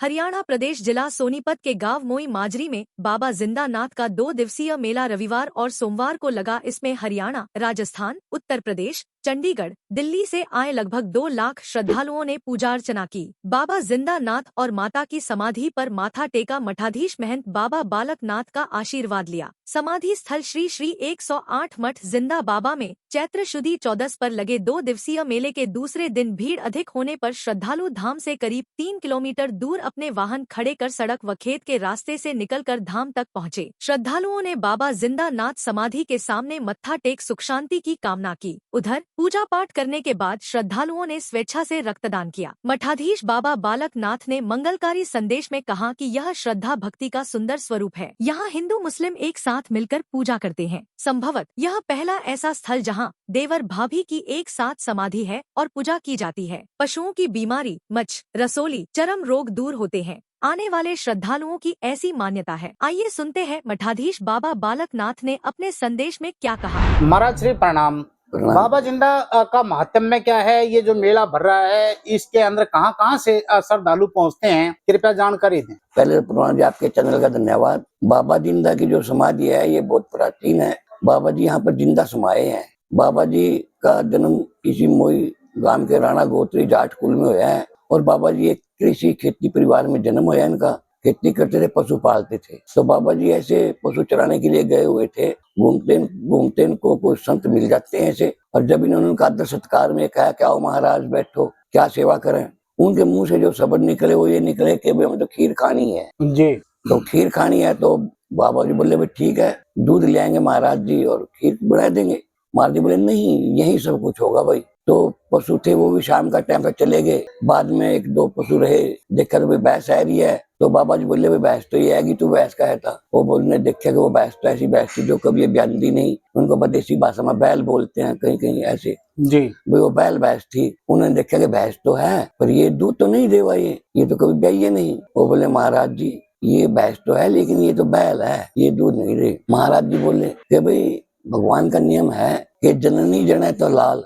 हरियाणा प्रदेश जिला सोनीपत के गांव मोई माजरी में बाबा जिंदा नाथ का 2 दिवसीय मेला रविवार और सोमवार को लगा। इसमें हरियाणा, राजस्थान, उत्तर प्रदेश, चंडीगढ़, दिल्ली से आए लगभग 2 लाख श्रद्धालुओं ने पूजा अर्चना की। बाबा जिंदा नाथ और माता की समाधि पर माथा टेका। मठाधीश महंत बाबा बालक नाथ का आशीर्वाद लिया। समाधि स्थल श्री श्री 108 मठ जिंदा बाबा में चैत्र शुद्धि 14 पर लगे 2 दिवसीय मेले के दूसरे दिन भीड़ अधिक होने पर श्रद्धालु धाम से करीब 3 किलोमीटर दूर अपने वाहन खड़े कर सड़क व खेत के रास्ते से निकलकर धाम तक पहुंचे। श्रद्धालुओं ने बाबा जिंदा नाथ समाधि के सामने मत्था टेक सुख शांति की कामना की। उधर पूजा पाठ करने के बाद श्रद्धालुओं ने स्वेच्छा से रक्तदान किया। मठाधीश बाबा बालक नाथ ने मंगलकारी संदेश में कहा कि यह श्रद्धा भक्ति का सुंदर स्वरूप है। यहाँ हिंदू मुस्लिम एक साथ मिलकर पूजा करते हैं। संभवत यह पहला ऐसा स्थल जहाँ देवर भाभी की एक साथ समाधि है और पूजा की जाती है। पशुओं की बीमारी, मच्छ, रसोली, चर्म रोग दूर होते हैं। आने वाले श्रद्धालुओं की ऐसी मान्यता है। आइए सुनते हैं मठाधीश बाबा बालक नाथ ने अपने संदेश में क्या कहा। महाराज श्री प्रणाम। बाबा जिंदा का महात्म्य क्या है? ये जो मेला भर रहा है इसके अंदर कहाँ कहाँ से श्रद्धालु पहुँचते हैं, कृपया जानकारी दें। पहले प्रणाम जी, आपके चैनल का धन्यवाद। बाबा जिंदा की जो समाधि है ये बहुत प्राचीन है। बाबा जी यहाँ पर जिंदा समाये हैं। बाबा जी का जन्म इसी मोई गांव के राणा गोत्री जाट कुल में हुआ है और बाबा जी एक कृषि खेती परिवार में जन्म हुआ इनका। खेती करते थे, पशु पालते थे। तो बाबा जी ऐसे पशु चराने के लिए गए हुए थे। घूमते घूमते इनको कोई संत मिल जाते हैं ऐसे, और जब इन्होंने उनका आदर सत्कार में कहा क्या हो महाराज बैठो, क्या सेवा करें, उनके मुंह से जो शब्द निकले वो ये निकले कि भाई हमें तो खीर खानी है जी। तो खीर खानी है। तो बाबा जी बोले भाई ठीक है, दूध ले आएंगे महाराज जी और खीर बना देंगे। महाराज जी बोले नहीं, यही सब कुछ होगा भाई। तो पशु थे वो भी शाम का टाइम पे चले गए। बाद में 1-2 पशु रहे, देखकर भाई भैंस आ रही है। तो बाबा जी बोले भाई भैंस तो ये आएगी, तू भैंस का है था। वो बोलने देखा कि वो भैंस तो ऐसी भैंस थी जो कभी ब्यानती नहीं, उनको बदेसी भाषा में बैल बोलते हैं कहीं कहीं ऐसे जी। भाई वो बैल भैंस थी। उन्होंने देखा कि भैंस तो है पर ये दूध तो नहीं देवा, ये तो कभी ब्याई नहीं। वो बोले महाराज जी ये भैंस तो है लेकिन ये तो बैल है, ये दूध नहीं दे। महाराज जी बोले कि भाई भगवान का नियम है कि जननी जने तो लाल,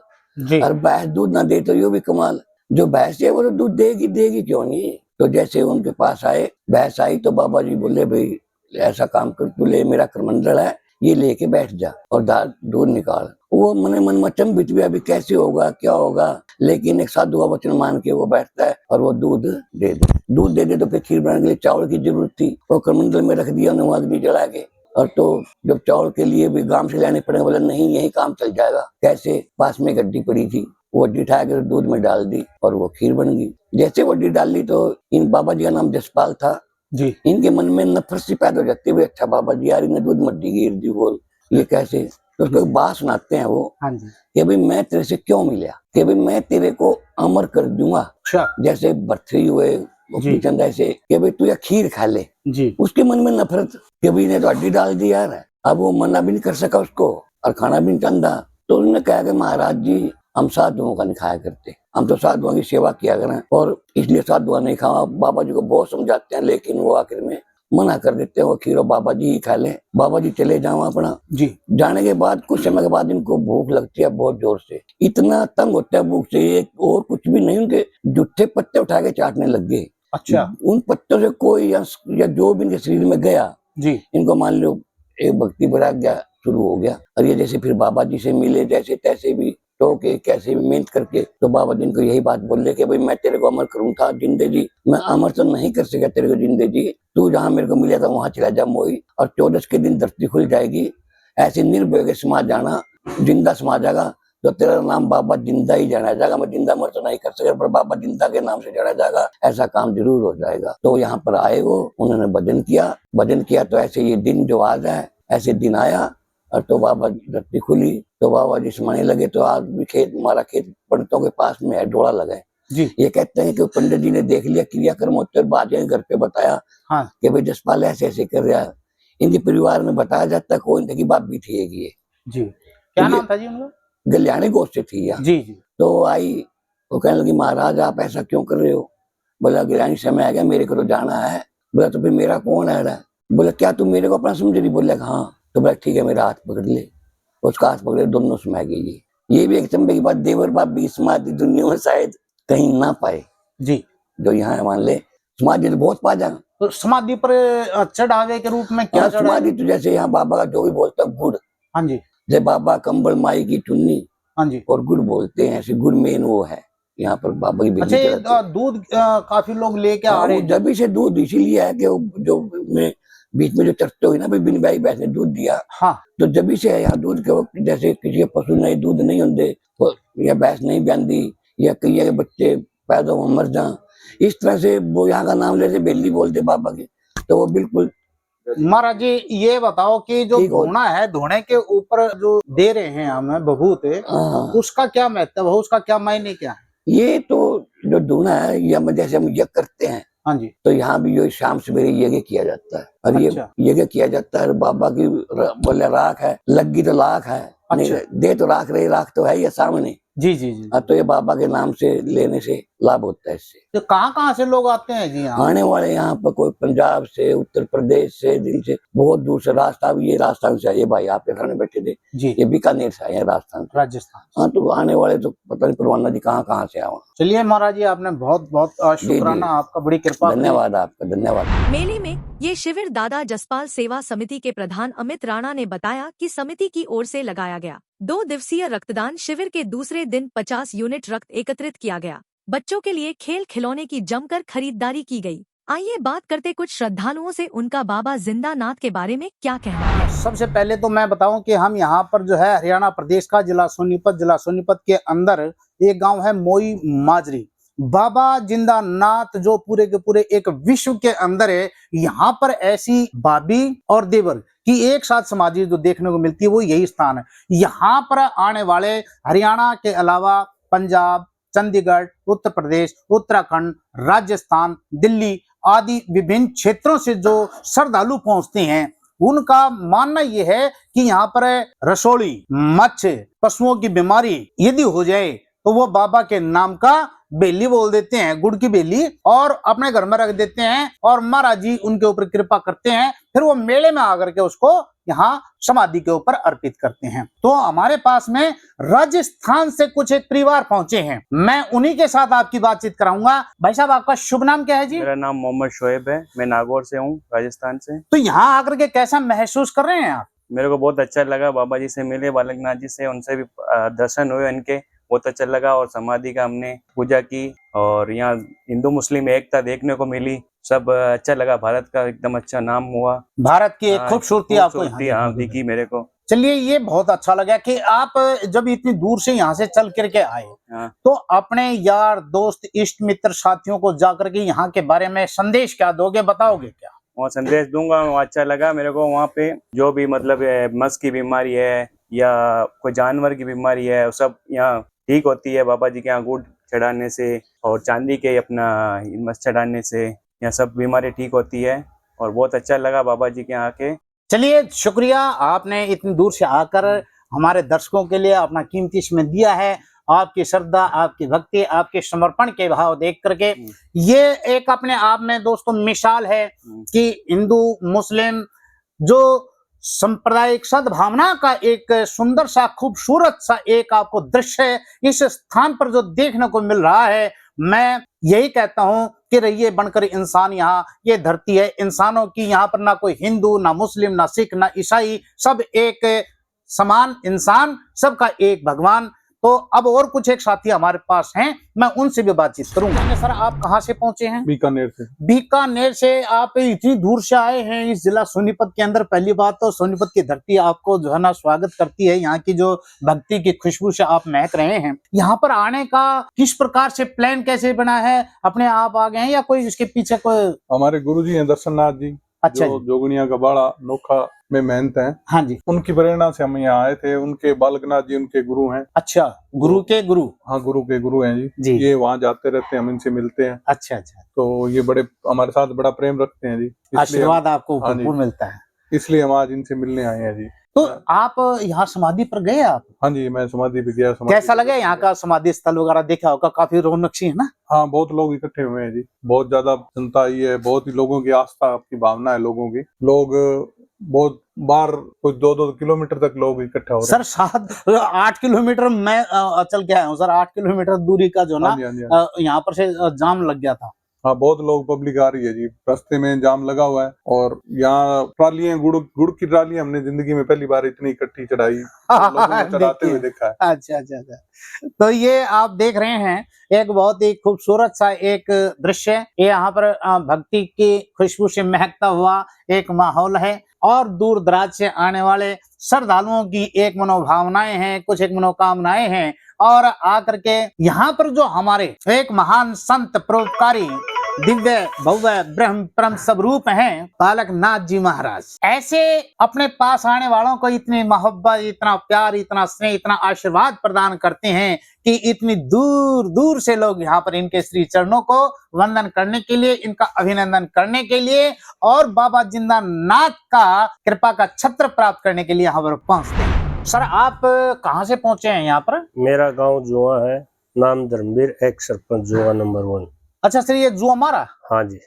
और भैंस दूध ना दे तो यो भी कमाल। जो भैंस है वो तो दूध देगी, देगी क्यों नहीं। तो जैसे उनके पास आए, भैंस आई तो बाबा जी बोले भाई ऐसा काम कर, तू ले मेरा करमंडल है, ये लेके बैठ जा और दूध निकाल। वो मने मन में चंबित भी अभी कैसे होगा क्या होगा, लेकिन एक साधु का वचन मान के वो बैठता है और वो दूध दे दे। दूध दे दे तो फिर खीर बनाने के लिए चावल की जरूरत थी, वो करमंडल में रख दिया उन्होंने अग्नि जला के। और तो जब चावल के लिए भी गांव से लाने पड़े, बोला नहीं यही काम चल जाएगा। कैसे? पास में गड्डी पड़ी थी, वो गड्डी उठा कर दूध में डाल दी और वो खीर बन गई। जैसे वो गड्डी डाल दी तो इन बाबा जी का नाम जसपाल था जी। इनके मन में नफरत सी पैदा हो जाती है, अच्छा बाबा जी यार इन्हें दूध मड्डी गिर दी, बोल ये कैसे। तो उसको बात सुनाते हैं वो कि भाई मैं तेरे से क्यों मिला, कि भाई मैं तेरे को अमर कर दूंगा। जैसे बर्थी हुए चंद ऐसे कि भाई तू या खीर खा ले जी। उसके मन में नफरत कि भाई ने तो हड्डी डाल दी यार, अब वो मना भी नहीं कर सका उसको और खाना भी नहीं चाहता। तो उन्होंने कहा कि महाराज जी हम साधुओं का नहीं खाया करते, हम तो साधुओं की सेवा किया करें और इसलिए साधुआ नहीं खावा। बाबा जी को बहुत समझाते हैं लेकिन वो आखिर में मना कर देते हैं, वो खीरो बाबा जी ही खा ले। बाबा जी चले जाओ अपना जी। जाने के बाद कुछ समय के बाद इनको भूख लगती है बहुत जोर से, इतना तंग होता है भूख से, और कुछ भी नहीं, उनके जूठे पत्ते उठा के चाटने लग गए। अच्छा। उन पत्तों से कोई या जो भी इनके शरीर में गया जी, इनको मान लो एक भक्ति वैराग्य शुरू हो गया। और ये जैसे फिर बाबा जी से मिले, जैसे तैसे भी तो के कैसे भी मेहनत करके, तो बाबा जी को यही बात बोले कि भाई मैं तेरे को अमर करूँ था जिंदे जी, मैं अमर तो नहीं कर सका तेरे को जिंदे जी, तू जहाँ मेरे को मिला था वहां चला जा मोई, और 14 के दिन धरती खुल जाएगी, ऐसे निर्भय के समा जाना, जिंदा समा जाएगा तो तेरा नाम बाबा जिंदा ही जाना जाएगा। मैं जिंदा मर तो नहीं कर सका पर बाबा जिंदा के नाम से जाना जाएगा, ऐसा काम जरूर हो जाएगा। तो यहाँ पर आए वो, उन्होंने भजन किया तो ऐसे ये दिन जो आज है ऐसे दिन आया और तो बाबा धरती खुली तो बाबा जी समाने लगे। तो आज भी खेत, हमारा खेत पंडितों के पास में है, डोला लगा है जी। ये कहते हैं कि पंडित जी ने देख लिया क्रियाक्रम होते बाजे घर पे बताया हाँ। कि भाई जसपाल ऐसे ऐसे कर रहा है। इनके परिवार में बताया जाता है कोई इनकी बात भी थी ये जी। क्या नाम था जी उनका? गल्याणी गोष्ठ थी यहाँ जी जी। तो आई, वो कहने लगी महाराज आप ऐसा क्यों कर रहे हो। बोला गल्याणी समय आ गया, मेरे को तो जाना है। बोला तो फिर मेरा कौन है रहा? बोला क्या तुम मेरे को अपना समझ रही? बोला हाँ। तो बोला ठीक है मेरा हाथ पकड़ ले, उसका हाथ पकड़े, दोनों समय गई। ये भी एक चंबे की बात, देवर बाप भी समाधि दुनिया में शायद कहीं ना पाए जी। जो यहाँ मान ले समाधि तो बहुत पा जाएगा। तो समाधि पर चढ़ावे के रूप में क्या हाँ, चढ़ावे? समाधि तो जैसे यहाँ बाबा का जो भी बोलता है गुड़, हाँ जी, जैसे बाबा कंबल माई की चुन्नी हाँ जी। और गुड़ बोलते हैं, ऐसे गुड़ मेन वो है यहाँ पर बाबा की अच्छा, बेली ये चढ़ाते हैं। दूध काफी लोग लेके आ हाँ, रहे वो हैं। जब से दूध इसीलिए है कि वो जो में बीच में जो चर्चा हुई ना भाई बिन भाई भैंस ने दूध दिया, हाँ, तो जब से है यहाँ दूध के वक्त जैसे किसी के पशु नहीं दूध नहीं होते या भैंस नहीं ब्यादी या कई के बच्चे पैदा हो मर जा, इस तरह से वो यहाँ का नाम लेते बेली बोलते बाबा के, तो वो बिल्कुल महाराज जी ये बताओ कि जो ठीक हो। धूना है, धूने के ऊपर जो दे रहे हैं हमें बभूत, हाँ, उसका क्या महत्व है, उसका क्या मायने क्या है? ये तो जो धूना है या जैसे हम यज्ञ करते हैं, हाँ जी, तो यहाँ भी जो शाम सवेरे यज्ञ किया जाता है और अच्छा। ये यज्ञ किया जाता है। बाबा की बोले राख है, लग्गी तो लाख है, नहीं अच्छा। दे तो राख रही, राख तो है ये सामने। जी जी जी। तो ये बाबा के नाम से लेने से लाभ होता है इससे। तो कहाँ से लोग आते हैं जी यहाँ? आने वाले यहाँ पर कोई पंजाब से, उत्तर प्रदेश से, दिल्ली से, बहुत दूर से, राजस्थान, ये राजस्थान से आए भाई आपके सामने बैठे थे, जी, ये बीकानेर से आए हैं राजस्थान से। राजस्थान। हाँ, तो आने वाले तो पता नहीं परवाना जी कहाँ से आए। चलिए महाराज जी, आपने बहुत बहुत शुक्राना, आपका बड़ी कृपा। धन्यवाद आपका, धन्यवाद। मेले में ये शिविर दादा जसपाल सेवा समिति के प्रधान अमित राणा ने बताया कि समिति की ओर से लगाया गया 2 दिवसीय रक्तदान शिविर के दूसरे दिन 50 यूनिट रक्त एकत्रित किया गया। बच्चों के लिए खेल खिलौने की जमकर खरीदारी की गई। आइए बात करते कुछ श्रद्धालुओं से उनका बाबा जिंदा नाथ के बारे में क्या कहना है। सबसे पहले तो मैं बताऊं कि हम यहाँ पर जो है हरियाणा प्रदेश का जिला सोनीपत के अंदर एक गांव है मोई माजरी। बाबा जिंदा नाथ जो पूरे के पूरे एक विश्व के अंदर है। यहाँ पर ऐसी भाभी और देवर की एक साथ समाधि जो देखने को मिलती है वो यही स्थान है। यहाँ पर आने वाले हरियाणा के अलावा पंजाब, चंडीगढ़, उत्तर प्रदेश, उत्तराखंड, राजस्थान, दिल्ली आदि विभिन्न क्षेत्रों से जो श्रद्धालु पहुंचते हैं, उनका मानना यह है कि यहाँ पर रसोली, मच्छ, पशुओं की बीमारी यदि हो जाए तो वो बाबा के नाम का बेली बोल देते हैं, गुड़ की बेली, और अपने घर में रख देते हैं और महाराज जी उनके ऊपर कृपा करते हैं। फिर वो मेले में आकर के उसको यहाँ समाधि के ऊपर अर्पित करते हैं। तो हमारे पास में राजस्थान से कुछ एक परिवार पहुंचे हैं, मैं उन्हीं के साथ आपकी बातचीत कराऊंगा। भाई साहब, आपका शुभ नाम क्या है जी? मेरा नाम मोहम्मद शोएब है, मैं नागौर से हूँ, राजस्थान से। तो यहाँ आकर के कैसा महसूस कर रहे हैं आप? मेरे को बहुत अच्छा लगा, बाबा जी से मिले, बालकनाथ जी से, उनसे भी दर्शन हुए इनके, बहुत अच्छा लगा। और समाधि का हमने पूजा की और यहाँ हिंदू मुस्लिम एकता देखने को मिली, सब अच्छा लगा। भारत का एकदम अच्छा नाम हुआ, भारत की एक खूबसूरती आपको यहाँ दिखी मेरे को। चलिए, ये बहुत अच्छा लगा कि आप जब इतनी दूर से यहाँ से चल करके आए, तो अपने यार दोस्त, इष्ट मित्र, साथियों को जाकर के यहाँ के बारे में संदेश क्या दोगे, बताओगे क्या? वहाँ संदेश दूंगा, वहाँ अच्छा लगा मेरे को। वहाँ पे जो भी मतलब मस की बीमारी है या कोई जानवर की बीमारी है, वो सब यहाँ ठीक होती है बाबा जी के यहाँ गुड़ चढ़ाने से और चांदी के अपना मस चढ़ाने से, यहाँ सब बीमारी ठीक होती है। और बहुत अच्छा लगा बाबा जी के यहाँ आके। चलिए, शुक्रिया, आपने इतनी दूर से आकर हमारे दर्शकों के लिए अपना कीमती समय दिया है। आपकी श्रद्धा, आपकी भक्ति, आपके समर्पण के भाव देख करके ये एक अपने आप में दोस्तों मिसाल है कि हिंदू मुस्लिम जो सांप्रदायिक सद्भावना का एक सुंदर सा, खूबसूरत सा एक आपको दृश्य इस स्थान पर जो देखने को मिल रहा है। मैं यही कहता हूं कि रहिए बनकर इंसान, यहाँ ये धरती है इंसानों की। यहाँ पर ना कोई हिंदू, ना मुस्लिम, ना सिख, ना ईसाई, सब एक समान इंसान, सबका एक भगवान। तो अब और कुछ एक साथी हमारे पास हैं, मैं उनसे भी बातचीत करूंगा। सर, आप कहाँ से पहुंचे हैं? बीकानेर से। बीकानेर से आप इतनी दूर से आए हैं इस जिला सोनीपत के अंदर। पहली बात तो सोनीपत की धरती आपको जो है ना स्वागत करती है। यहाँ की जो भक्ति की खुशबू से आप महक रहे हैं। यहाँ पर आने का किस प्रकार से प्लान कैसे बना है? अपने आप आ गए हैं या कोई इसके पीछे कोई? हमारे गुरुजी हैं दर्शननाथ जी, अच्छा जो जोगनिया का बाड़ा नोखा में मेहनत है। हाँ जी, उनकी प्रेरणा से हम यहाँ आए थे। उनके बालकनाथ जी उनके गुरु हैं। अच्छा, गुरु के गुरु? हाँ, गुरु के गुरु हैं जी। ये वहाँ जाते रहते हैं, हम इनसे मिलते हैं। अच्छा अच्छा, तो ये बड़े हमारे साथ बड़ा प्रेम रखते हैं जी, आशीर्वाद आपको भरपूर मिलता है, इसलिए हम आज इनसे मिलने आए हैं जी। तो आप यहाँ समाधि पर गए आप? हाँ जी, मैं समाधि पे गया। कैसा लगा यहाँ का समाधि स्थल वगैरह देखा होगा, काफी रौनक सी है ना? हाँ, बहुत लोग इकट्ठे हुए हैं जी, बहुत ज्यादा जनता आई है, बहुत ही लोगों की आस्था की भावना है लोगों की। लोग बहुत बार कुछ 2-2 किलोमीटर तक लोग इकट्ठा हो रहे हैं। सर 8 किलोमीटर मैं चल के आया हूँ सर, 8 किलोमीटर दूरी का जो ना यहाँ पर से जाम लग गया था हाँ, बहुत लोग पब्लिक आ रही है जी। रास्ते में जाम लगा हुआ है और यहाँ ट्रालियां, गुड़ की ट्रालियां हमने जिंदगी में पहली बार इतनी इकट्ठी चढ़ाई, लोगों को चढ़ाते हुए देखा है। अच्छा अच्छा अच्छा। तो ये आप देख रहे हैं एक बहुत ही खूबसूरत सा एक दृश्य। ये यहाँ पर भक्ति की खुशबू से महकता हुआ एक माहौल है और दूर दराज से आने वाले श्रद्धालुओं की एक मनोभावनाएं हैं, कुछ एक मनोकामनाएं हैं और आकर के यहाँ पर जो हमारे एक महान संत परोपकारी दिव्य भव्य ब्रह्म परम स्वरूप हैं बालक नाथ जी महाराज, ऐसे अपने पास आने वालों को इतनी मोहब्बत, इतना प्यार, इतना स्नेह, इतना आशीर्वाद प्रदान करते हैं कि इतनी दूर दूर से लोग यहाँ पर इनके श्री चरणों को वंदन करने के लिए, इनका अभिनंदन करने के लिए और बाबा जिंदा नाथ का कृपा का छत्र प्राप्त करने के लिए यहाँ पर पहुंचते हैं। सर आप कहाँ से पहुंचे हैं यहाँ पर? मेरा गांव जुआ है, नाम धर्मवीर, एक सरपंच जुआ नंबर 1। अच्छा सर, ये जुआ मारा? हाँ जी।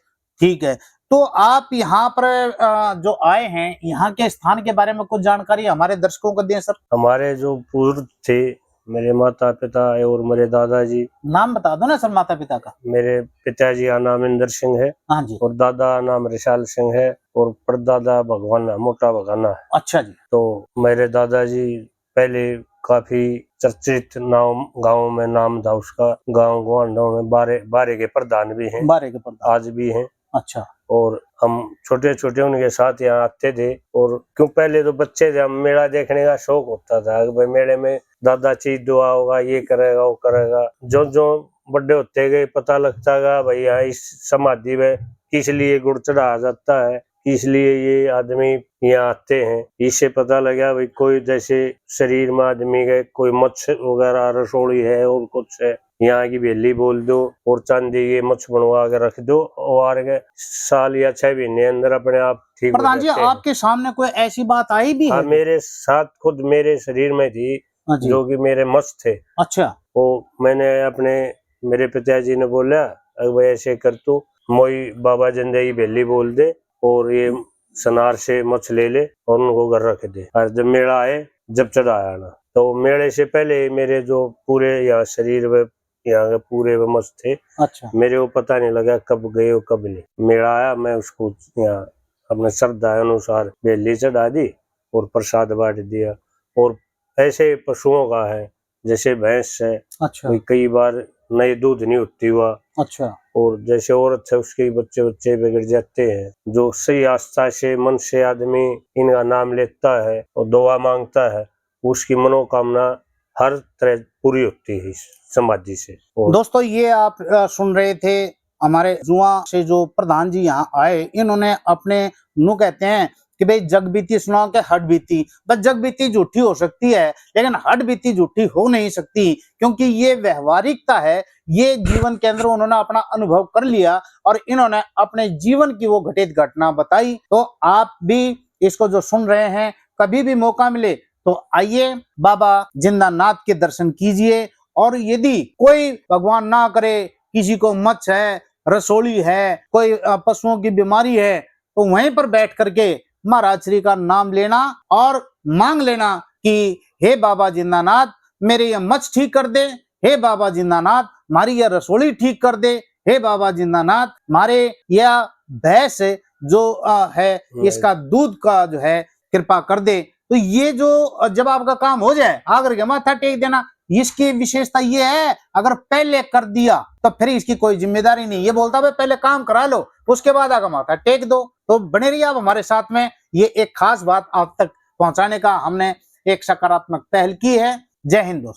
ठीक है, तो आप यहाँ पर जो आए हैं, यहाँ के स्थान के बारे में कुछ जानकारी हमारे दर्शकों को दें सर। हमारे जो पूर्व थे, मेरे माता पिता और मेरे दादाजी। नाम बता दो ना सर माता पिता का। मेरे पिताजी का नाम इंद्र सिंह है। हाँ जी। और दादा का नाम रिशाल सिंह है और परदादा भगवाना, मोटा भगवाना है। अच्छा जी। तो मेरे दादाजी पहले काफी चर्चित नाम, गांव में नाम था उसका, गांव ग्वांडों में बारे के प्रधान भी हैं, बारे के प्रधान आज भी हैं। अच्छा। और हम छोटे छोटे उनके साथ यहाँ आते थे और क्यों पहले तो बच्चे थे, हम मेला देखने का शौक होता था कि भाई मेले में दादा चीज दुआ होगा, ये करेगा वो करेगा। जो जो बड़े होते गए पता लगता गया भाई यहाँ इस समाधि में किस लिए गुड़ चढ़ाया जाता है, इसलिए ये आदमी यहाँ आते हैं। इससे पता लगा भाई कोई जैसे शरीर में आदमी के कोई मच्छ वगैरह रसोड़ी है और कुछ है, यहाँ की बेली बोल दो और चांदी के मच्छ बनवा के रख दो और के साल या 6 महीने अंदर अपने आप ठीक हो प्रधान जी, जाते हैं। आपके सामने कोई ऐसी बात आई भी हाँ, है? मेरे साथ खुद मेरे शरीर में थी, हाँ जी। जो कि मेरे मच्छ थे। अच्छा। वो मैंने अपने मेरे पिताजी ने बोला भाई ऐसे कर, तू मोई बाबा जिंदगी बेली बोल दे और ये सनार से मछ ले ले और उनको घर रख दे, और जब मेला आए जब चढ़ाया ना, तो मेले से पहले मेरे जो पूरे यहाँ शरीर में यहाँ के पूरे मछ थे। अच्छा। मेरे को पता नहीं लगा कब गए और कब नहीं। मेला आया, मैं उसको यहाँ अपने श्रद्धा अनुसार बेली चढ़ा दी और प्रसाद बांट दिया। और ऐसे पशुओं का है, जैसे भैंस है, अच्छा। कई बार नए दूध नहीं होती हुआ। अच्छा। और जैसे औरत है उसके बच्चे बिगड़ जाते हैं, जो सही आस्था से मन से आदमी इनका नाम लेता है और दुआ मांगता है, उसकी मनोकामना हर तरह पूरी होती है समाधि से। और दोस्तों ये आप सुन रहे थे हमारे जुआ से जो प्रधान जी यहाँ आए, इन्होंने अपने मुंह कहते हैं कि भाई जग बीती सुनाओ के हट बीती। बस जग बीती झूठी हो सकती है लेकिन हट बीती झूठी हो नहीं सकती, क्योंकि ये व्यवहारिकता है, ये जीवन के अंदर उन्होंने अपना अनुभव कर लिया और इन्होंने अपने जीवन की वो घटित घटना बताई। तो आप भी इसको जो सुन रहे हैं, कभी भी मौका मिले तो आइए बाबा जिंदा नाथ के दर्शन कीजिए। और यदि कोई भगवान ना करे किसी को मच्छ है, रसोली है, कोई पशुओं की बीमारी है, तो वहीं पर बैठ करके महाराज श्री का नाम लेना और मांग लेना कि हे बाबा जिंदानाथ मेरे ये मच्छ ठीक कर दे, हे बाबा जिंदानाथ मारी यह रसोली ठीक कर दे, हे बाबा जिंदानाथ मारे यह भैंस जो है इसका दूध का जो है कृपा कर दे। तो ये जो जब आपका काम हो जाए आकर के माथा टेक देना। इसकी विशेषता ये है, अगर पहले कर दिया तो फिर इसकी कोई जिम्मेदारी नहीं। ये बोलता है पहले काम करा लो उसके बाद आगे माथा टेक दो। तो बने रहिए आप हमारे साथ में, ये एक खास बात आप तक पहुंचाने का हमने एक सकारात्मक पहल की है। जय हिंद दोस्तों।